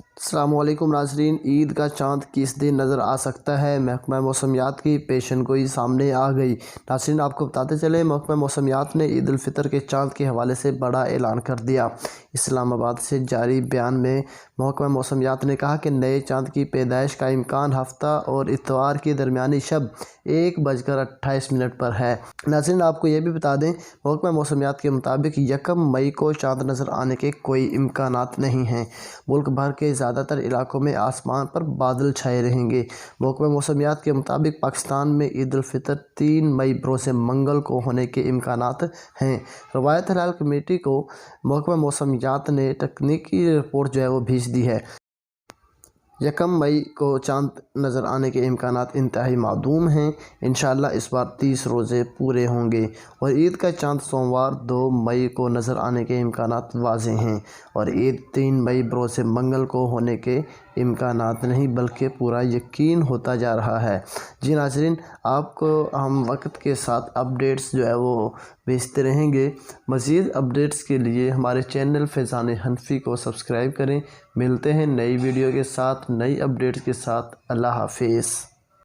السلام علیکم ناظرین، عید کا چاند کس دن نظر آ سکتا ہے؟ محکمہ موسمیات کی پیشن گوئی سامنے آ گئی۔ ناظرین، آپ کو بتاتے چلیں، محکمہ موسمیات نے عید الفطر کے چاند کے حوالے سے بڑا اعلان کر دیا۔ اسلام آباد سے جاری بیان میں محکمہ موسمیات نے کہا کہ نئے چاند کی پیدائش کا امکان ہفتہ اور اتوار کی درمیانی شب 1:28 پر ہے۔ ناظرین، آپ کو یہ بھی بتا دیں، محکمہ موسمیات کے مطابق 1 مئی کو چاند نظر آنے کے کوئی امکانات نہیں ہیں۔ ملک بھر کے زیادہ تر علاقوں میں آسمان پر بادل چھائے رہیں گے۔ محکمہ موسمیات کے مطابق پاکستان میں عید الفطر 3 مئی بروز منگل کو ہونے کے امکانات ہیں۔ روایت ہلال کمیٹی کو محکمہ موسمیات نے تکنیکی رپورٹ وہ بھیج دی ہے۔ 1 مئی کو چاند نظر آنے کے امکانات انتہائی معدوم ہیں۔ انشاءاللہ اس بار 30 روزے پورے ہوں گے اور عید کا چاند سوموار 2 مئی کو نظر آنے کے امکانات واضح ہیں، اور عید 3 مئی بروز منگل کو ہونے کے امکانات نہیں بلکہ پورا یقین ہوتا جا رہا ہے۔ جی ناظرین، آپ کو ہم وقت کے ساتھ اپڈیٹس وہ بھیجتے رہیں گے۔ مزید اپڈیٹس کے لیے ہمارے چینل فیضان حنفی کو سبسکرائب کریں۔ ملتے ہیں نئی ویڈیو کے ساتھ، نئی اپڈیٹس کے ساتھ۔ اللہ حافظ۔